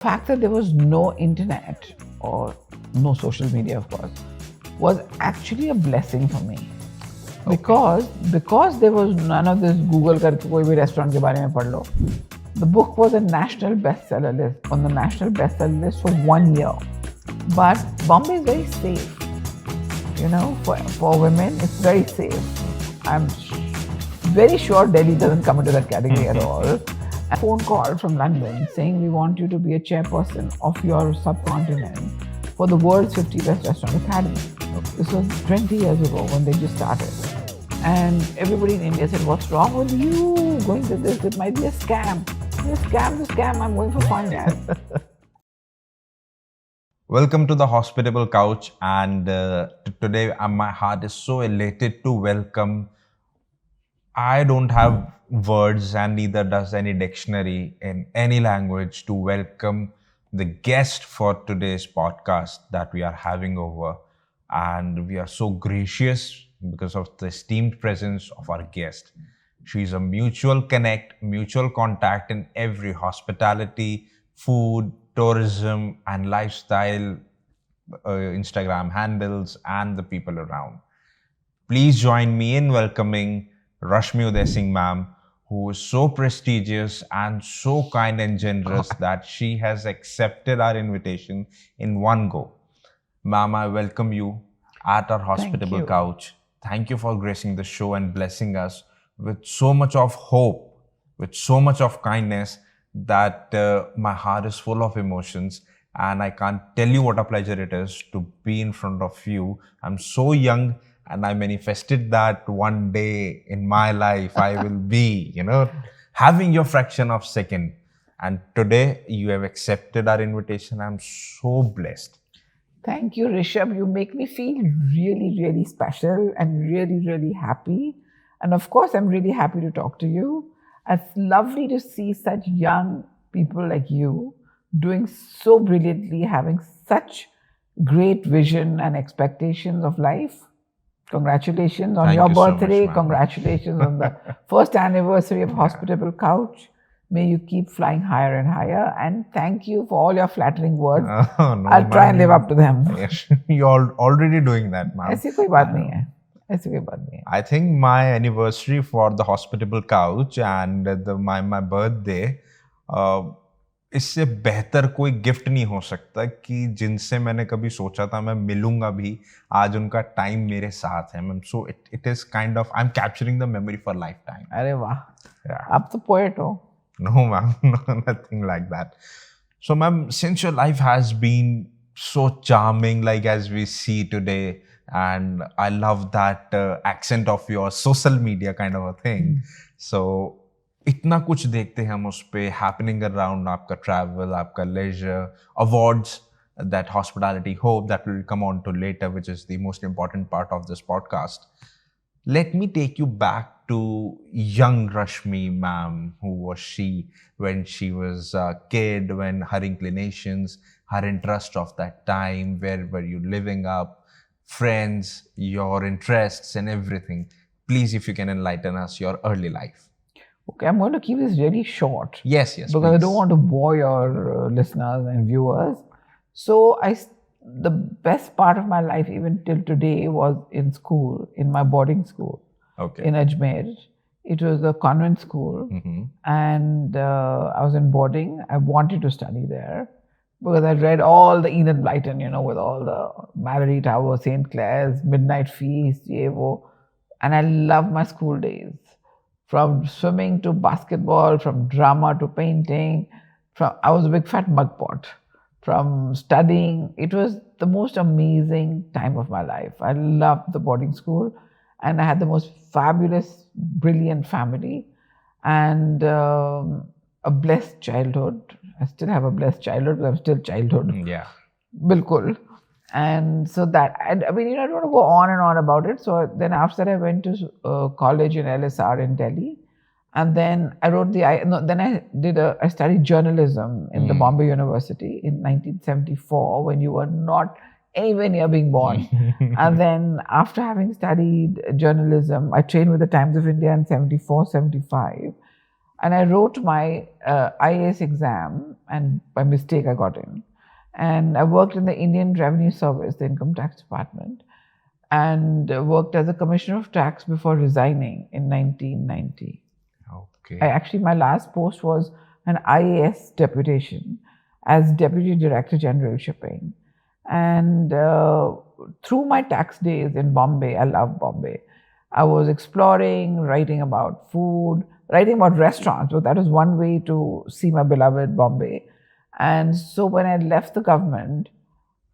The fact that there was no internet or no social media, of course, was actually a blessing for me. Because there was none of this Google करके कोई भी restaurant के बारे में पढ़ लो. The book was a national bestseller list, on the national bestseller list for 1 year. But Bombay is very safe. You know, for women, it's very safe. I'm very sure Delhi doesn't come into that category at all. A phone call from London saying we want you to be a chairperson of your subcontinent for the world's 50 best restaurant academy. This was 20 years ago when they just started. And everybody in India said, what's wrong with you going to this? It might be a scam. The scam, I'm going for fun, yeah. Welcome to the hospitable couch, and today my heart is so elated to welcome. I don't have words, and neither does any dictionary in any language to welcome the guest for today's podcast that we are having over. And we are so gracious because of the esteemed presence of our guest. She's a mutual connect, mutual contact in every hospitality, food, tourism, and lifestyle Instagram handles and the people around. Please join me in welcoming Rashmi Uday Singh ma'am, who is so prestigious and so kind and generous that she has accepted our invitation in one go. Ma'am, I welcome you at our hospitable couch. Thank you for gracing the show and blessing us with so much of hope, with so much of kindness that my heart is full of emotions, and I can't tell you what a pleasure it is to be in front of you. I'm so young, and I manifested that one day in my life I will be, having your fraction of second. And today you have accepted our invitation. I'm so blessed. Thank you, Rishabh. You make me feel really, really special and really, really happy. And of course, I'm really happy to talk to you. It's lovely to see such young people like you doing so brilliantly, having such great vision and expectations of life. Congratulations on your birthday. So much, congratulations on the first anniversary of Hospitable Couch. May you keep flying higher and higher. And thank you for all your flattering words. I'll try and live up to them. Yes, you're already doing that, ma'am. ऐसी कोई बात नहीं है. ऐसी कोई बात नहीं है. I think my anniversary for the Hospitable Couch and my birthday, इससे बेहतर कोई गिफ्ट नहीं हो सकता कि जिनसे मैंने कभी सोचा था मैं मिलूंगा भी, आज उनका टाइम मेरे साथ है. Ma'am, so it is kind of, I'm capturing the memory for lifetime. अरे वाह, आप तो पोएट हो. No, ma'am, no, nothing like that. So, ma'am, since your life has been so charming, like as we see today, and I love that accent of your social media kind of a thing. So, इतना कुछ देखते हैं हम उस पे happening around आपका travel, आपका leisure, awards, that hospitality hope that we'll come on to later, which is the most important part of this podcast. Let me take you back to young Rashmi ma'am. Who was she when she was a kid, when her inclinations, her interest of that time, where were you living up, friends, your interests and everything. Please, if you can enlighten us, your early life. Okay, I'm going to keep this really short. Yes, because please. I don't want to bore your listeners and viewers. So the best part of my life, even till today, was in school, in my boarding school, in Ajmer. It was a convent school, and I was in boarding. I wanted to study there because I read all the Enid Blyton, with all the Mallory Tower, St. Clair's, Midnight Feast, and I loved my school days. From swimming to basketball, from drama to painting, I was a big fat mugpot. From studying, it was the most amazing time of my life. I loved the boarding school, and I had the most fabulous, brilliant family, and a blessed childhood. I still have a blessed childhood, but I'm still childhood. Yeah. Bilkul. And so that, I don't want to go on and on about it. So then after that, I went to college in LSR in Delhi. And then I wrote I studied journalism in the Bombay University in 1974, when you were not anywhere near being born. And then after having studied journalism, I trained with the Times of India in 74, 75. And I wrote my IAS exam, and by mistake I got in. And I worked in the Indian Revenue Service, the Income Tax Department, and worked as a Commissioner of Tax before resigning in 1990. Okay. My last post was an IAS deputation as Deputy Director General Shipping. And through my tax days in Bombay, I love Bombay, I was exploring, writing about food, writing about restaurants. So that was one way to see my beloved Bombay. And so when I left the government,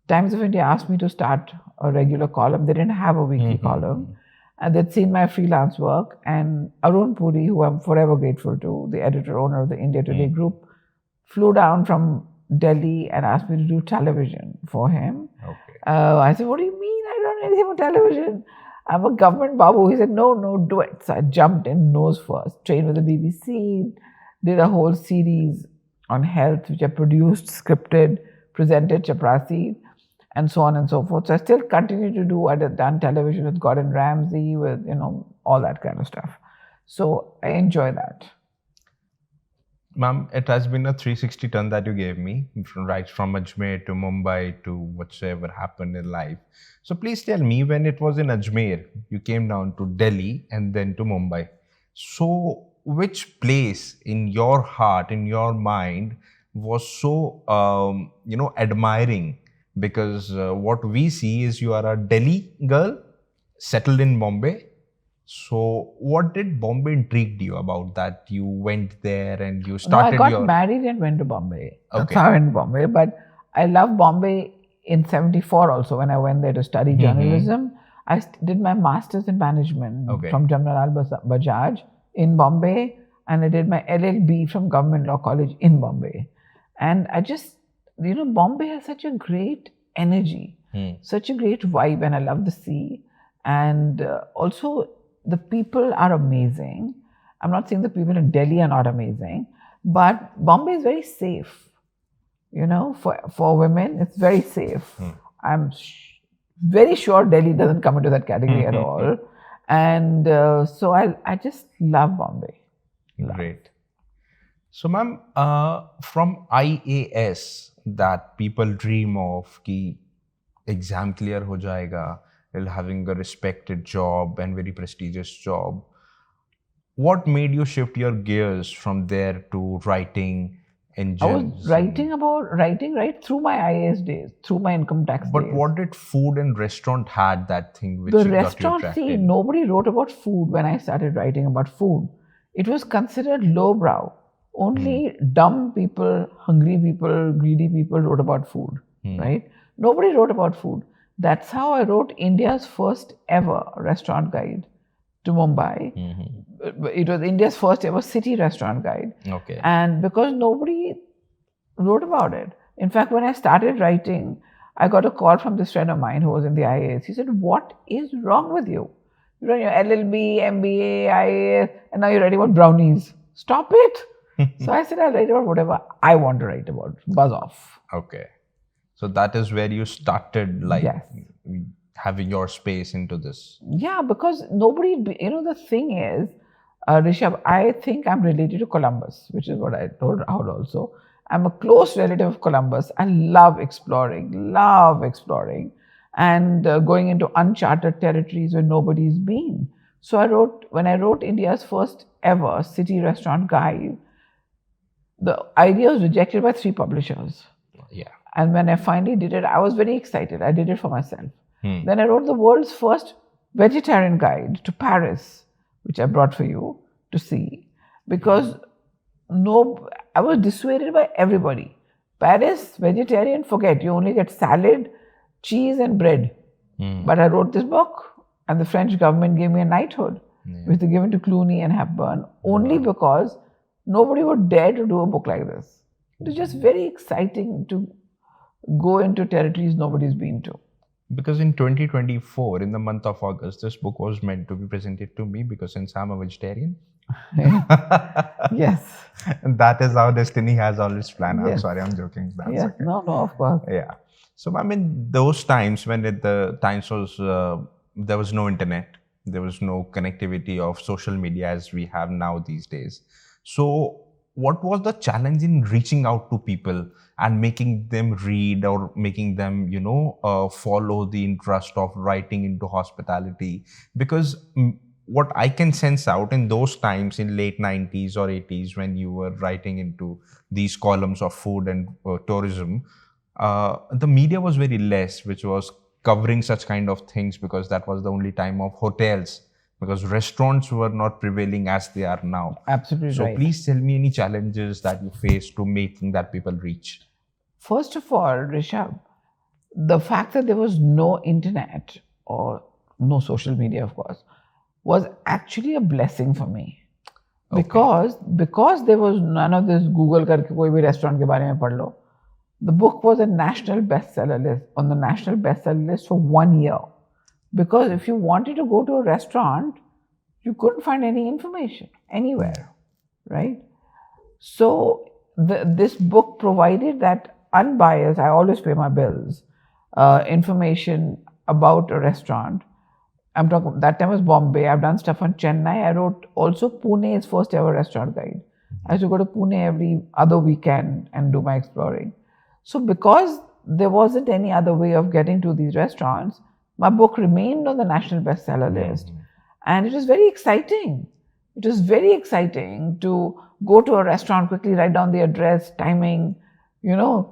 Times of India asked me to start a regular column. They didn't have a weekly column. And they'd seen my freelance work. And Arun Puri, who I'm forever grateful to, the editor-owner of the India Today group, flew down from Delhi and asked me to do television for him. Okay. I said, what do you mean? I don't know anything about television. I'm a government babu. He said, no, do it. So I jumped in nose first, trained with the BBC, did a whole series on health, which I produced, scripted, presented Chaprasi, and so on and so forth. So I still continue to do, I've done television with Gordon Ramsay, with, all that kind of stuff. So I enjoy that. Ma'am, it has been a 360 turn that you gave me, right from Ajmer to Mumbai to whatsoever happened in life. So please tell me, when it was in Ajmer, you came down to Delhi and then to Mumbai. So which place in your heart, in your mind, was so, admiring? Because what we see is you are a Delhi girl, settled in Bombay. So what did Bombay intrigued you about that? You went there and you started I got married and went to Bombay. That's Okay. how I went to Bombay. But I love Bombay in 74 also, when I went there to study journalism. I did my master's in management from Jamnalal Bajaj in Bombay, and I did my LLB from Government Law College in Bombay. And I just, Bombay has such a great energy, such a great vibe, and I love the sea. And also, the people are amazing. I'm not saying the people in Delhi are not amazing, but Bombay is very safe. For women, it's very safe. I'm very sure Delhi doesn't come into that category at all. And so I just love Bombay. Great. So, ma'am, from IAS that people dream of, ki exam clear ho jayega, while having a respected job and very prestigious job, what made you shift your gears from there to writing engines? I was writing right through my IAS days, through my income tax But days. what did food and restaurant had that thing which The got you restaurant, attracted? nobody wrote about food when I started writing about food. It was considered lowbrow. Only dumb people, hungry people, greedy people wrote about food, right? Nobody wrote about food. That's how I wrote India's first ever restaurant guide to Mumbai. It was India's first ever city restaurant guide. Okay. And because nobody wrote about it. In fact, when I started writing, I got a call from this friend of mine who was in the IAS. He said, what is wrong with you? You're on your LLB, MBA, IAS, and now you're writing about brownies. Stop it. So I said, I'll write about whatever I want to write about. Buzz off. Okay. So that is where you started having your space into this. Yeah, because nobody, the thing is, Rishabh, I think I'm related to Columbus, which is what I told Rahul also. I'm a close relative of Columbus. I love exploring, and going into uncharted territories where nobody's been. So when I wrote India's first ever city restaurant guide, the idea was rejected by 3 publishers. Yeah. And when I finally did it, I was very excited. I did it for myself. Then I wrote the world's first vegetarian guide to Paris, which I brought for you to see, because I was dissuaded by everybody. Paris, vegetarian, forget. You only get salad, cheese and bread. But I wrote this book, and the French government gave me a knighthood, which they given to Clooney and Hepburn, only because nobody would dare to do a book like this. It was just very exciting to go into territories nobody's been to. Because in 2024, in the month of August, this book was meant to be presented to me, because since I'm a vegetarian. Yes. And that is how destiny has always planned. Yes. I'm sorry, I'm joking. That's Yes. okay. No, of course. Yeah. So, I mean, those times when there was no internet, there was no connectivity of social media as we have now these days. So what was the challenge in reaching out to people and making them read or making them, follow the interest of writing into hospitality? Because what I can sense out in those times in late 90s or 80s when you were writing into these columns of food and tourism, the media was very less, which was covering such kind of things, because that was the only time of hotels, because restaurants were not prevailing as they are now. Absolutely So right. please tell me any challenges that you faced to making that people reach. First of all, Rishabh, the fact that there was no internet or no social media, of course, was actually a blessing for me. Because there was none of this Google करके कोई भी restaurant के बारे में पढ़ लो. The book was a national bestseller list, on the national bestseller list for 1 year. Because if you wanted to go to a restaurant, you couldn't find any information anywhere, right? So this book provided that unbiased, I always pay my bills, information about a restaurant. I'm talking, that time was Bombay. I've done stuff on Chennai. I wrote also Pune's first ever restaurant guide. I used to go to Pune every other weekend and do my exploring. So because there wasn't any other way of getting to these restaurants, my book remained on the national bestseller list. And it was very exciting. It was very exciting to go to a restaurant, quickly write down the address, timing,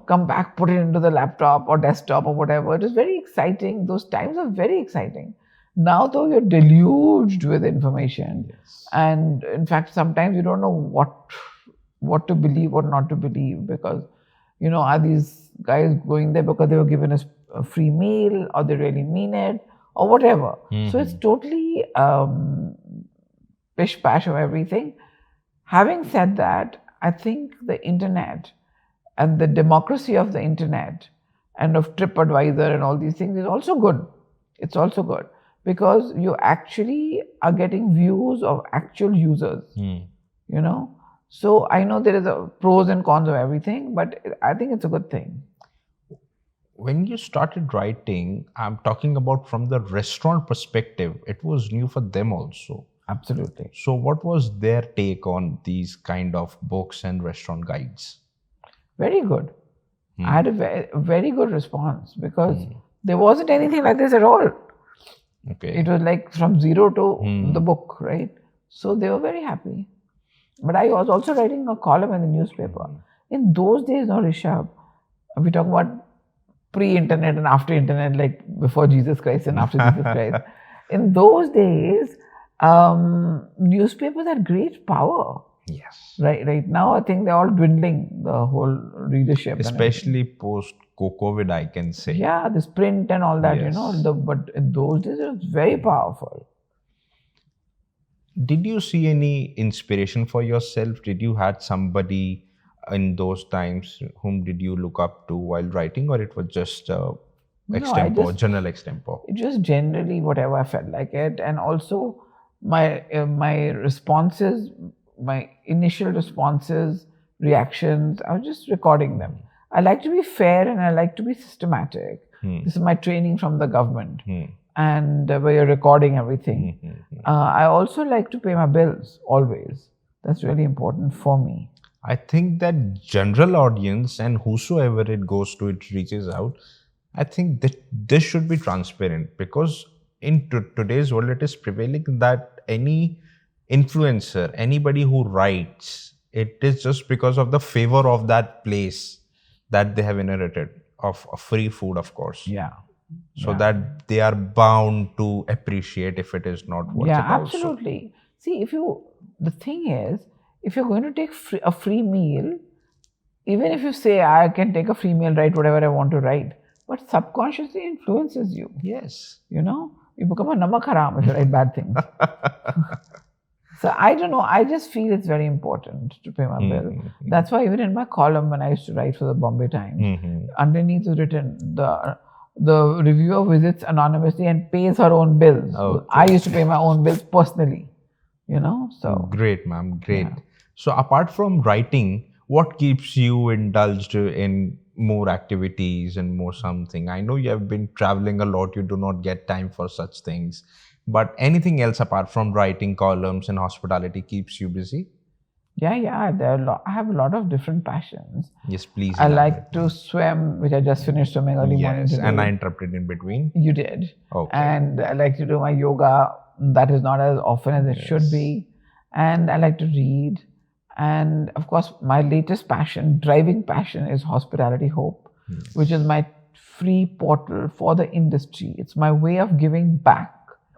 come back, put it into the laptop or desktop or whatever. It was very exciting. Those times are very exciting. Now, though, you're deluged with information. Yes. And in fact, sometimes you don't know what to believe or not to believe, because, are these guys going there because they were given a free meal, or they really mean it, or whatever. So it's totally pish pash of everything. Having said that, I think the internet and the democracy of the internet and of TripAdvisor and all these things is also good. It's also good because you actually are getting views of actual users, So I know there is a pros and cons of everything, but I think it's a good thing. When you started writing, I'm talking about from the restaurant perspective, it was new for them also. Absolutely. So what was their take on these kind of books and restaurant guides? Very good. I had a very good response because there wasn't anything like this at all. It was like from zero to the book, right? So they were very happy. But I was also writing a column in the newspaper. In those days, Rishabh, we talk about pre-internet and after internet, like before Jesus Christ and after Jesus Christ. In those days, newspapers had great power. Yes. Right now, I think they're all dwindling, the whole readership. Especially post-COVID, I can say. Yeah, this print and all that, but in those days, it was very powerful. Did you see any inspiration for yourself? Did you had somebody in those times whom did you look up to while writing, or it was just general extempo? It just generally whatever I felt like it, and also my responses, my initial responses, reactions, I was just recording them. I like to be fair and I like to be systematic. This is my training from the government. And where you're recording everything. I also like to pay my bills, always. That's really important for me. I think that general audience and whosoever it goes to, it reaches out. I think that this should be transparent, because in today's world, it is prevailing that any influencer, anybody who writes, it is just because of the favor of that place that they have inherited, of free food, of course. Yeah. So that they are bound to appreciate if it is not worth it. Yeah, absolutely. See, the thing is, if you're going to take a free meal, even if you say, I can take a free meal, write whatever I want to write, but subconsciously influences you. Yes. You become a namak haram if you write bad things. So I don't know, I just feel it's very important to pay my bill. That's why even in my column, when I used to write for the Bombay Times, underneath is written, the reviewer visits anonymously and pays her own bills. Okay. I used to pay my own bills personally, so. Great, ma'am, great. Yeah. So apart from writing, what keeps you indulged in more activities and more something? I know you have been traveling a lot, you do not get time for such things. But anything else apart from writing columns and hospitality keeps you busy? Yeah. I have a lot of different passions. Yes, please I elaborate. like to swim, which I just finished swimming early morning today. And I interrupted in between. You did. Okay. And I like to do my yoga. That is not as often as it should be. And I like to read. And of course, my latest passion, driving passion, is Hospitality Hope, which is my free portal for the industry. It's my way of giving back.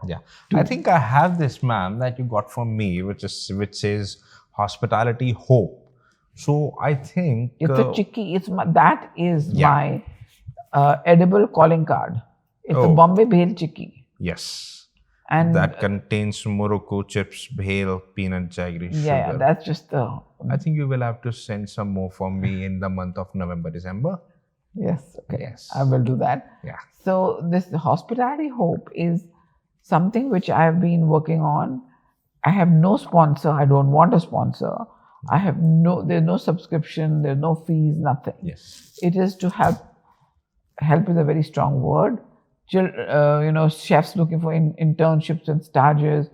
Yeah, I think I have this, ma'am, that you got from me, which says Hospitality Hope. So I think it's a chikki. That is my edible calling card. It's a Bombay Bhel chikki. Yes. And that contains Morocco chips, bhel, peanut jaggery, sugar. Yeah, that's just the. I think you will have to send some more for me in the month of November, December. Yes. Okay. Yes. I will do that. Yeah. So this Hospitality Hope is something which I have been working on. I have no sponsor. I don't want a sponsor. There's no subscription. There's no fees. Nothing. Yes. It is to help is a very strong word. Chefs looking for internships and stages.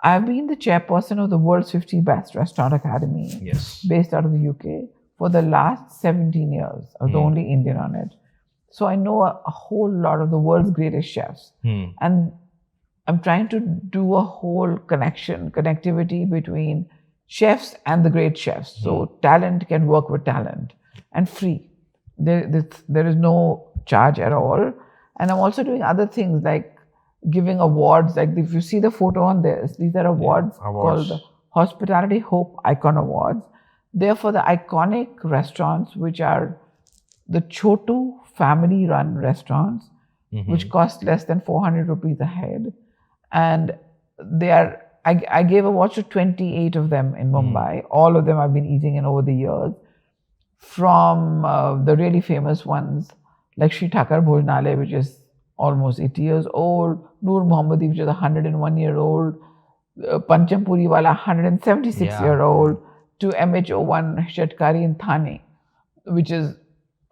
I've been the chairperson of the world's 50 Best Restaurant Academy, based out of the UK, for the last 17 years. I was the only Indian on it. So I know a whole lot of the world's greatest chefs. And I'm trying to do a whole connectivity between chefs and the great chefs. So talent can work with talent and free. There is no charge at all. And I'm also doing other things like giving awards. Like if you see the photo on this, these are awards called the Hospitality Hope Icon Awards. They're for the iconic restaurants, which are the Chotu family-run restaurants, which cost less than 400 rupees a head. And they are, I gave awards to 28 of them in Mumbai. All of them I've been eating in over the years. From the really famous ones, like Shri Thakar Bhojanale, which is almost 80 years old, Noor Mohammadi, which is 101-year-old, Pancham Puri Wala, 176-year-old, to MH01 Shatkari in Thane, which is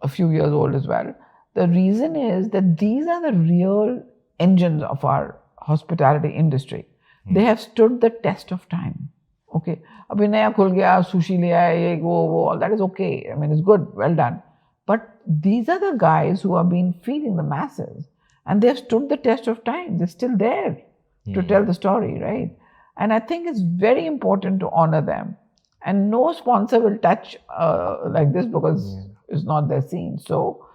a few years old as well. The reason is that these are the real engines of our hospitality industry. They have stood the test of time. Okay, abhi naya khul gaya, sushi le aaya, all that is okay. I mean, it's good, well done. But these are the guys who have been feeding the masses, and they have stood the test of time. They're still there to tell the story, right? And I think it's very important to honor them. And no sponsor will touch like this because it's not their scene. So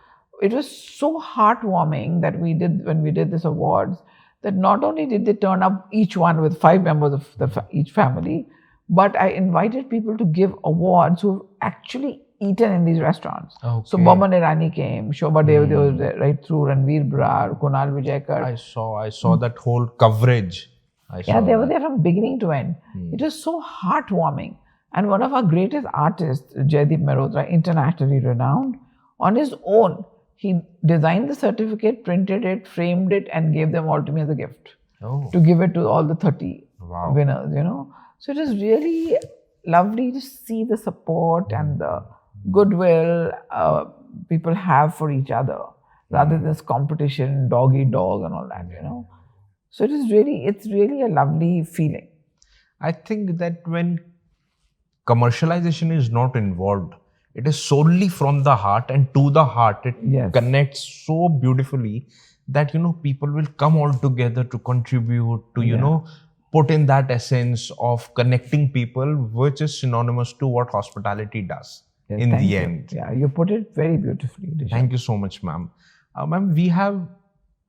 it was so heartwarming that when we did this awards, that not only did they turn up each one with 5 members of each family, but I invited people to give awards who've actually eaten in these restaurants. Okay. So Boman Irani came, Shobha Dev was there, right through, Ranveer Brar, Kunal Vijayakar. I saw that whole coverage. They were there from beginning to end. It was so heartwarming. And one of our greatest artists, Jaideep Mehrotra, internationally renowned, on his own, he designed the certificate, printed it, framed it, and gave them all to me as a gift. To give it to all the 30 winners, So it is really lovely to see the support and the goodwill people have for each other, rather than this competition, dog eat dog and all that, So it's really a lovely feeling. I think that when commercialization is not involved, it is solely from the heart and to the heart. It connects so beautifully that, people will come all together to contribute, to, put in that essence of connecting people, which is synonymous to what hospitality does in the end. Yeah, you put it very beautifully, Rishabh. Thank you so much, ma'am. Ma'am, we have,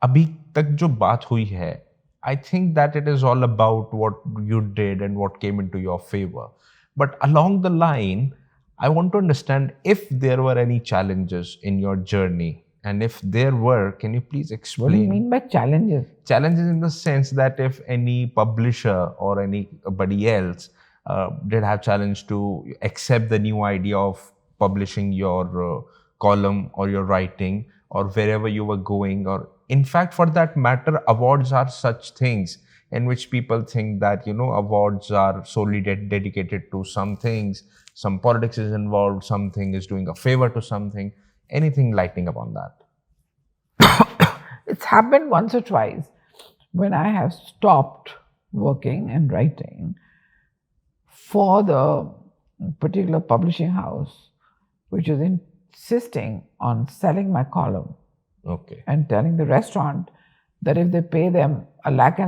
abhi tak jo baat hui hai, I think that it is all about what you did and what came into your favor. But along the line, I want to understand if there were any challenges in your journey. And if there were, can you please explain? What do you mean by challenges? Challenges in the sense that if any publisher or anybody else did have challenge to accept the new idea of publishing your column or your writing or wherever you were going, or in fact, for that matter, awards are such things in which people think that, awards are solely dedicated to some things, some politics is involved, something is doing a favor to something. Anything lightning upon that? It's happened once or twice when I have stopped working and writing for the particular publishing house which was insisting on selling my column. Okay. And telling the restaurant that if they pay them $1.5 lakh,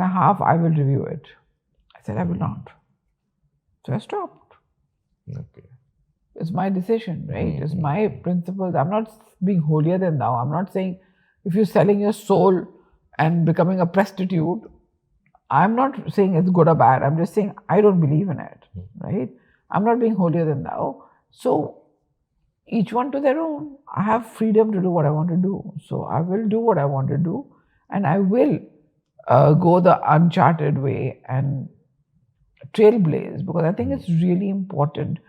I will review it. I said, I will not. So I stopped. Okay. It's my decision, right? It's my principles. I'm not being holier than thou. I'm not saying if you're selling your soul and becoming a prostitute, I'm not saying it's good or bad. I'm just saying I don't believe in it, right? I'm not being holier than thou. So each one to their own. I have freedom to do what I want to do. So I will do what I want to do, and I will go the uncharted way and trailblaze, because I think it's really important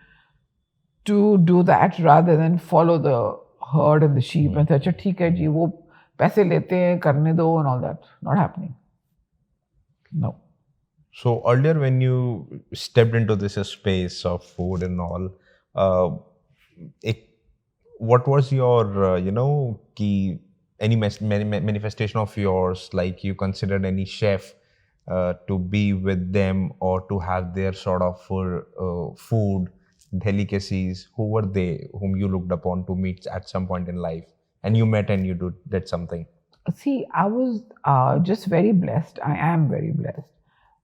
to do that rather than follow the herd and the sheep and say, "अच्छा ठीक है जी, वो पैसे लेते हैं, करने दो," and all that. Not happening. No. So earlier when you stepped into this space of food and all, what was your, any manifestation of yours, like you considered any chef to be with them or to have their sort of food delicacies? Who were they whom you looked upon to meet at some point in life, and you met and you did something? See, I was just very blessed. I am very blessed.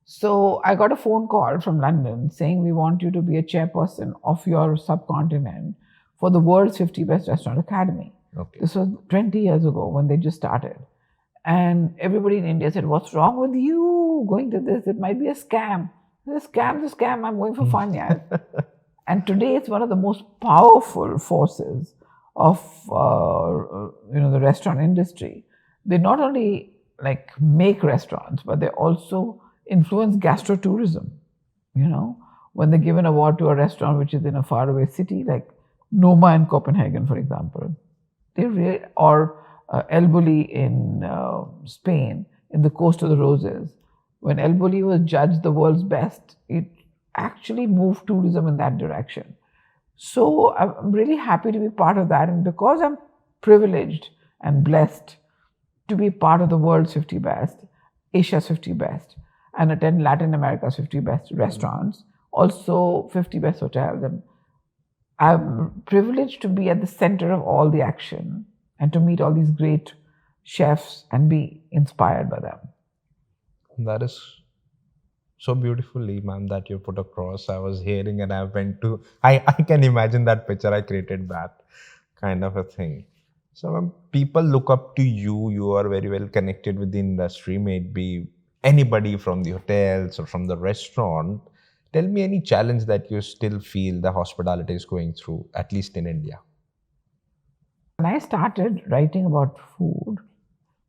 So I got a phone call from London saying, we want you to be a chairperson of your subcontinent for the world's 50 Best Restaurant Academy. Okay. This was 20 years ago when they just started. And everybody in India said, what's wrong with you going to this? It might be a scam. The scam. I'm going for fun, yeah. And today it's one of the most powerful forces of the restaurant industry. They not only make restaurants, but they also influence gastrotourism. When they give an award to a restaurant which is in a faraway city like Noma in Copenhagen, for example, or El Bulli in Spain, in the Coast of the Roses. When El Bulli was judged the world's best, it actually moved tourism in that direction. So I'm really happy to be part of that, and because I'm privileged and blessed to be part of the world's 50 best, Asia's 50 best, and attend Latin America's 50 best restaurants, also 50 best hotels. And I'm privileged to be at the center of all the action and to meet all these great chefs and be inspired by them. That is so beautifully, ma'am, that you put across. I was hearing and I can imagine that picture. I created that kind of a thing. So when people look up to you, you are very well connected with the industry, maybe anybody from the hotels or from the restaurant. Tell me any challenge that you still feel the hospitality is going through, at least in India. When I started writing about food,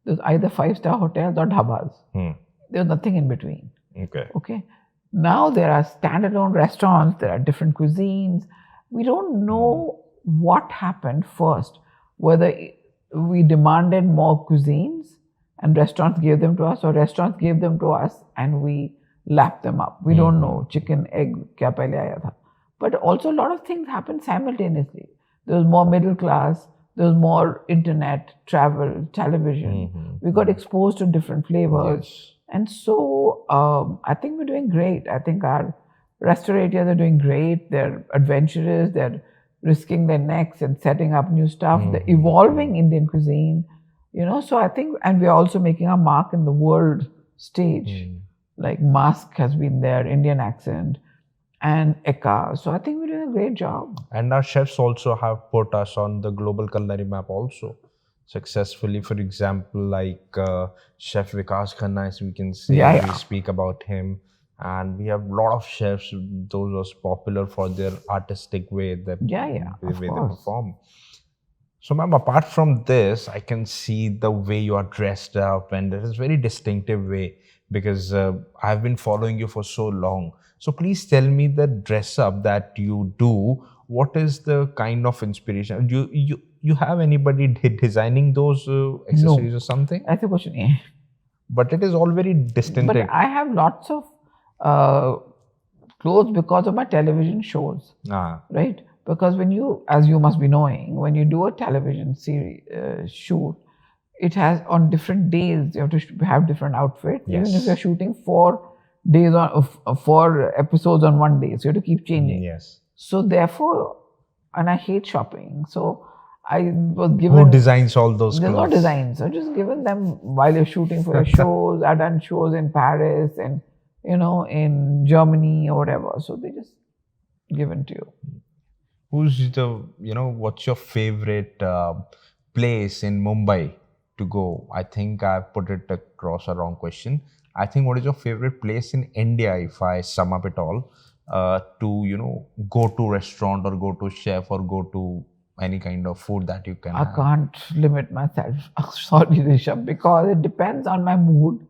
there was either 5-star hotels or dhabas. There was nothing in between. Okay. Now there are standalone restaurants, there are different cuisines. We don't know what happened first, whether we demanded more cuisines and restaurants gave them to us, or restaurants gave them to us and we lapped them up. We don't know. Chicken, egg, kya pehle aaya tha. But also a lot of things happened simultaneously. There was more middle class, there was more internet, travel, television. We got exposed to different flavors. Yes. And so I think we're doing great. I think our restaurateurs are doing great. They're adventurous. They're risking their necks and setting up new stuff. They're evolving Indian cuisine. So I think, and we're also making our mark in the world stage. Like Mask has been there, Indian accent, and Eka. So I think we're doing a great job. And our chefs also have put us on the global culinary map also successfully. For example, like Chef Vikas Khanna, as we can say, we speak about him. And we have a lot of chefs, those are popular for their artistic way, the way they perform. So ma'am, apart from this, I can see the way you are dressed up, and it is very distinctive way, because I've been following you for so long. So please tell me the dress up that you do. What is the kind of inspiration? You have anybody designing those accessories or something? That's a question. But it is all very distinctive. But I have lots of clothes because of my television shows, right? Because when you, as you must be knowing, when you do a television series shoot, it has on different days, you have to have different outfits. Yes. Even if you're shooting 4 days on 4 episodes on one day, so you have to keep changing. Yes. So therefore, and I hate shopping. So I was given. Who designs all those There's clothes? no design. So just given them while you're shooting for your shows. I've done shows in Paris and, in Germany or whatever. So they just given to you. Who's what's your favorite place in Mumbai to go? I think I put it across a wrong question. I think what is your favorite place in India, if I sum up it all, to, go to restaurant or go to chef or go to any kind of food that you can I can't limit myself. Sorry, Rishabh, because it depends on my mood.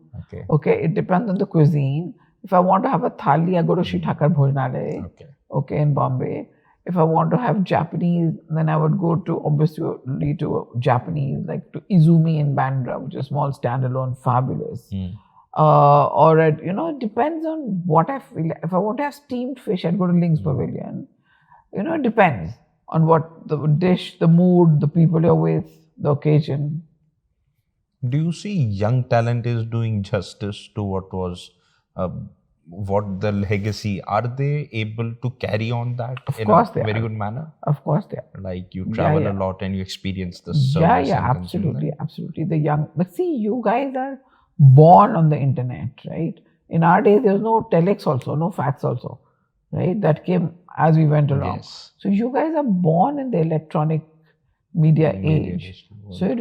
Okay. It depends on the cuisine. If I want to have a thali, I go to Shithakar Bhojanalaya. Okay, in Bombay. If I want to have Japanese, then I would go to, obviously, to Japanese, like to Izumi in Bandra, which is a small standalone, fabulous. Or it depends on what I feel. If I want to have steamed fish, I'd go to Ling's Pavilion. It depends on what the dish, the mood, the people you're with, the occasion. Do you see young talent is doing justice to what the legacy? Are they able to carry on that in a very good manner? Of course they are. Like you travel a lot and you experience the service. Yeah, absolutely. The young, but see, you guys are born on the internet, right? In our days, there was no telex also, no fax also, right? That came as we went along. Yes. So you guys are born in the electronic media age. So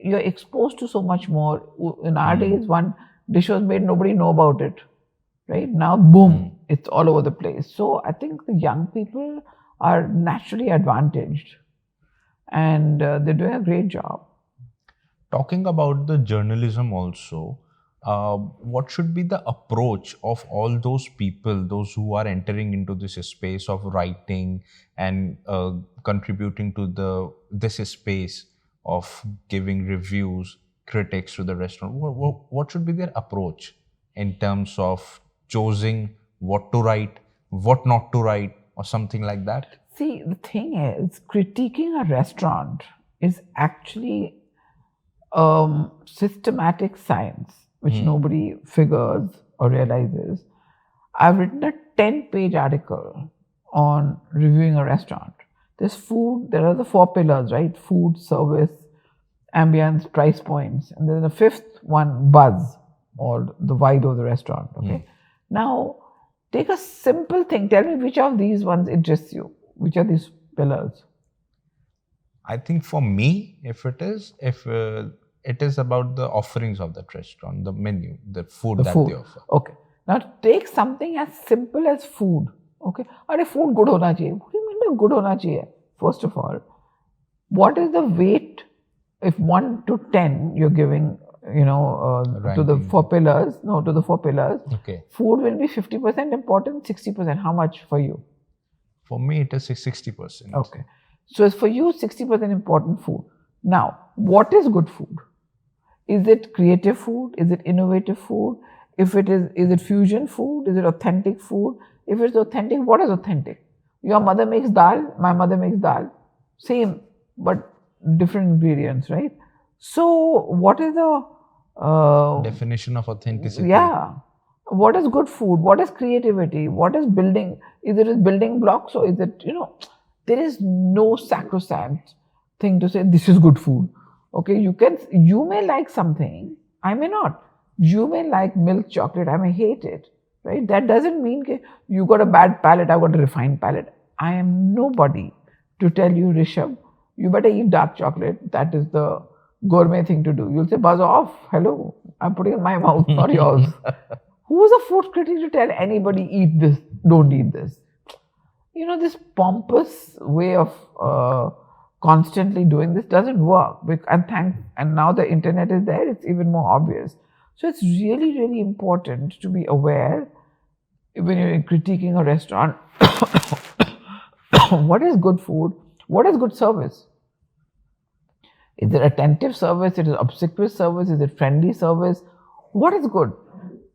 you're exposed to so much more. In our days, one dish was made, nobody know about it, right? Now, boom, it's all over the place. So I think the young people are naturally advantaged, and they're doing a great job. Talking about the journalism also, what should be the approach of all those people, those who are entering into this space of writing and contributing to this space of giving reviews, critics to the restaurant? What should be their approach in terms of choosing what to write, what not to write, or something like that? See, the thing is, critiquing a restaurant is actually systematic science, which nobody figures or realizes. I've written a 10-page article on reviewing a restaurant. There's food, there are the 4 pillars, right? Food, service, ambience, price points. And then the 5th one, buzz, or the vibe of the restaurant, okay? Now, take a simple thing. Tell me which of these ones interests you. Which are these pillars? I think for me, if it is about the offerings of that restaurant, the menu, the food they offer. Okay. Now take something as simple as food. Okay. Are food good hona chahiye? What do you mean by good hona chahiye? First of all, what is the weight? If 1 to 10 you're giving, to the 4 pillars. No, to the 4 pillars. Okay. Food will be 50% important, 60%. How much for you? For me, it is 60%. Okay. So it's for you 60% important food. Now, what is good food? Is it creative food? Is it innovative food? If it is it fusion food? Is it authentic food? If it's authentic, what is authentic? Your mother makes dal, my mother makes dal. Same, but different ingredients, right? So, what is the definition of authenticity? Yeah. What is good food? What is creativity? What is building? Is it building blocks, or is it, there is no sacrosanct thing to say this is good food. Okay, you may like something, I may not. You may like milk chocolate, I may hate it, right? That doesn't mean you got a bad palate, I've got a refined palate. I am nobody to tell you, Rishabh, you better eat dark chocolate. That is the gourmet thing to do. You'll say, buzz off. Hello, I'm putting it in my mouth, not yours. Who's a food critic to tell anybody eat this, don't eat this? This pompous way of constantly doing this doesn't work. And now the internet is there, it's even more obvious. So it's really, really important to be aware when you're critiquing a restaurant. What is good food? What is good service? Is it attentive service? Is it obsequious service? Is it friendly service? What is good?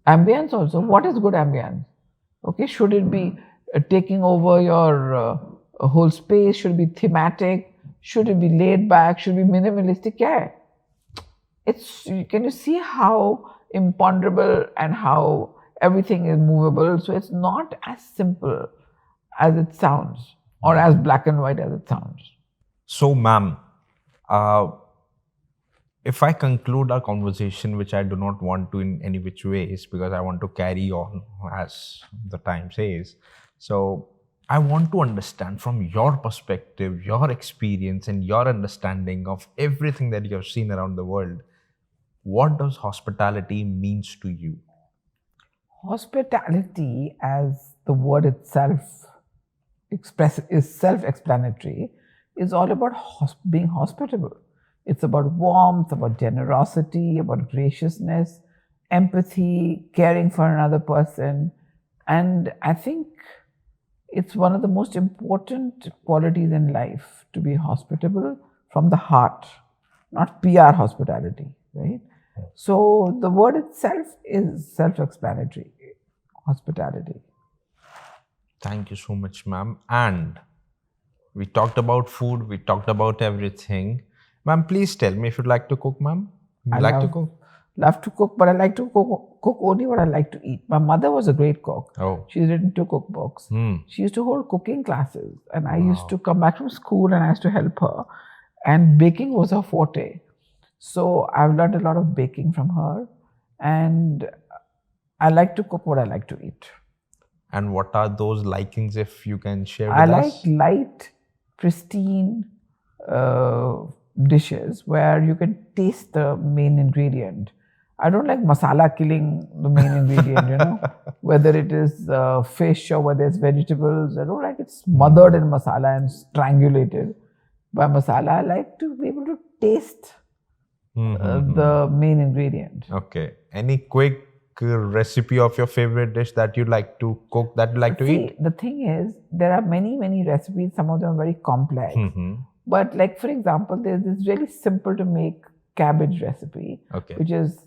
Ambience also. What is good ambience? Okay, should it be taking over your whole space? Should it be thematic? Should it be laid back? Should it be minimalistic? Yeah. Can you see how imponderable and how everything is movable? So it's not as simple as it sounds, or as black and white as it sounds. So, ma'am, if I conclude our conversation, which I do not want to in any which ways, because I want to carry on as the time says. So, I want to understand from your perspective, your experience, and your understanding of everything that you have seen around the world. What does hospitality means to you? Hospitality, as the word itself is self-explanatory, is all about being hospitable. It's about warmth, about generosity, about graciousness, empathy, caring for another person. And I think it's one of the most important qualities in life to be hospitable from the heart, not PR hospitality, right? So the word itself is self-explanatory, hospitality. Thank you so much, ma'am. And we talked about food, we talked about everything. Ma'am, please tell me if you'd like to cook, ma'am. You like to cook? Love to cook, but I like to cook only what I like to eat. My mother was a great cook. Oh. She's written 2 cookbooks. She used to hold cooking classes, and I used to come back from school and I used to help her. And baking was her forte. So I've learned a lot of baking from her, and I like to cook what I like to eat. And what are those likings, if you can share with us? I like light, pristine dishes where you can taste the main ingredient. I don't like masala killing the main ingredient, whether it is fish or whether it's vegetables. I don't like it smothered in masala and strangulated by masala. I like to be able to taste the main ingredient. Okay. Any quick recipe of your favorite dish that you like to cook, that you like to eat? The thing is, there are many recipes. Some of them are very complex. But like, for example, there's this really simple to make cabbage recipe, which is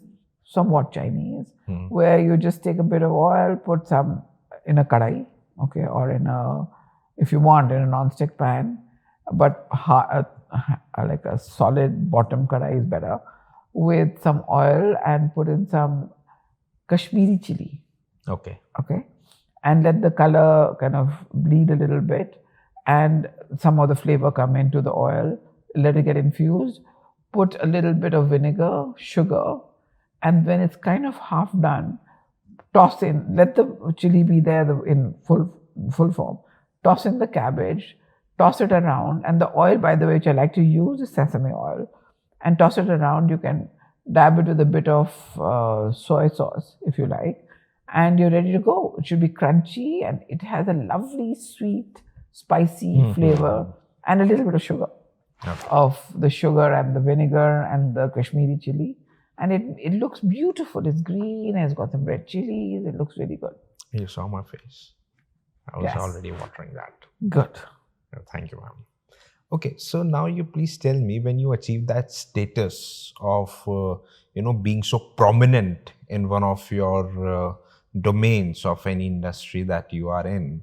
somewhat Chinese, where you just take a bit of oil, put some in a kadai, or in a, if you want, in a non-stick pan, but like a solid bottom kadai is better, with some oil and put in some Kashmiri chili. Okay. And let the color kind of bleed a little bit and some of the flavor come into the oil. Let it get infused. Put a little bit of vinegar, sugar, and when it's kind of half done, toss in, let the chili be there in full form. Toss in the cabbage, toss it around, and the oil, by the way, which I like to use is sesame oil, and toss it around. You can dab it with a bit of soy sauce if you like, and you're ready to go. It should be crunchy and it has a lovely sweet, spicy flavor and a little bit of sugar, of the sugar and the vinegar and the Kashmiri chili. And it looks beautiful. It's green, it's got some red chilies. It looks really good. You saw my face. I was already watering that. Good. Thank you, ma'am. Okay, so now you please tell me, when you achieve that status of, being so prominent in one of your domains of any industry that you are in,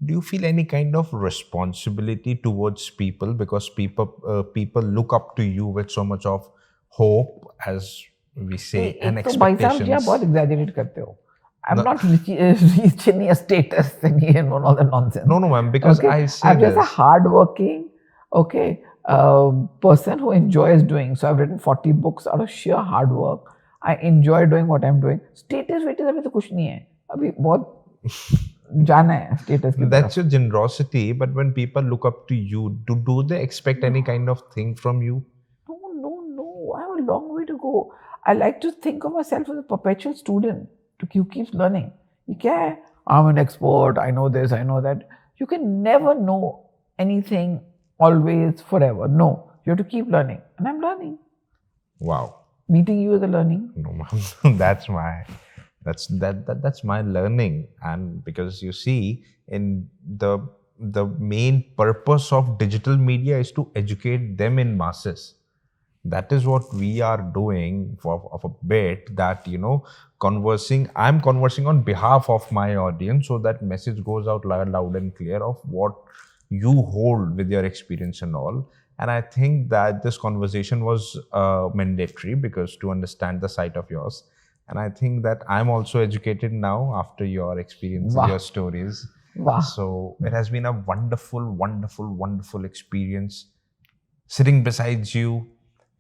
do you feel any kind of responsibility towards people? Because people look up to you with so much of hope, as we say, and expectations. Exaggerate karte ho. I'm not reaching a status thingy and all that nonsense. No, ma'am, because I say I'm just a hardworking, person who enjoys doing. So I've written 40 books out of sheer hard work. I enjoy doing what I'm doing. Status, abhi to kuch nahi hai. Abhi bahut jana hai status ki taraf. That's your generosity, but when people look up to you, do they expect any kind of thing from you? No. I have a long way to go. I like to think of myself as a perpetual student who keeps learning. I'm an expert, I know this, I know that. You can never know anything always, forever. No, you have to keep learning. And I'm learning. Wow. Meeting you is a learning. No, ma'am. That's my learning. And because you see, in the main purpose of digital media is to educate them in masses. That is what we are doing of a bit, that, I'm conversing on behalf of my audience, so that message goes out loud and clear of what you hold with your experience and all. And I think that this conversation was mandatory, because to understand the side of yours. And I think that I'm also educated now after your experience, your stories. Wow. So it has been a wonderful, wonderful, wonderful experience sitting beside you,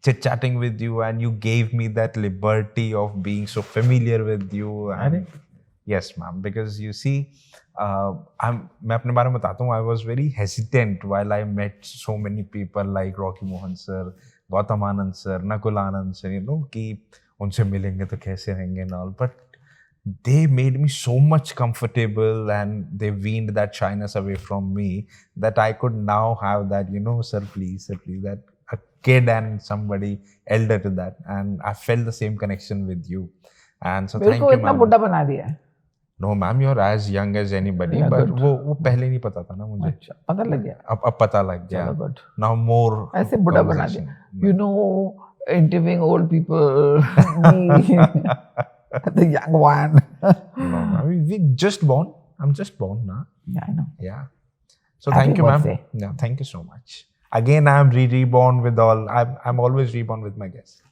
chit-chatting with you, and you gave me that liberty of being so familiar with you. And yes, ma'am, because you see, मैं अपने बारे में बताता हूँ, I was very hesitant while I met so many people like Rocky Mohan sir, Gautam Anand sir, Nakul Anand sir, कि उनसे मिलेंगे तो कैसे रहेंगे and all. But they made me so much comfortable and they weaned that shyness away from me that I could now have that, sir, please, that a kid and somebody elder to that. And I felt the same connection with you. And so thank you, ma'am. बुड्ढा बना दिया है. No, ma'am, you're as young as anybody. Yeah, but वो पहले नहीं पता था ना मुझे. अच्छा, पता लग गया. अब पता लग गया. चलो good. Now more. ऐसे बुड्ढा बना दिया. You know, interviewing old people, me, the young one. No, I mean, we just born. I'm just born now. Yeah, I know. Yeah. So thank you, ma'am. Yeah, thank you so much. Again, I'm reborn with all. I'm always reborn with my guests.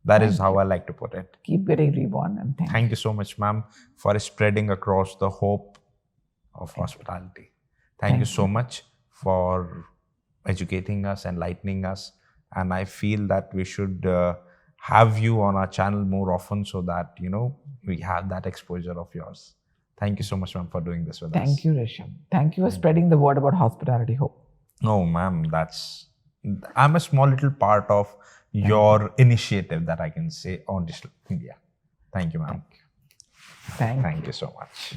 That is how I like to put it. Keep getting reborn, and thank you so much, ma'am, for spreading across the hope of hospitality. Thank you so much for educating us, enlightening us, and I feel that we should have you on our channel more often so that we have that exposure of yours. Thank you so much, ma'am, for doing this with us. Thank you, Rishabh. Thank you for spreading the word about hospitality hope. No, ma'am, I'm a small little part of your initiative that I can say on digital media. Thank you, ma'am. Thank you so much.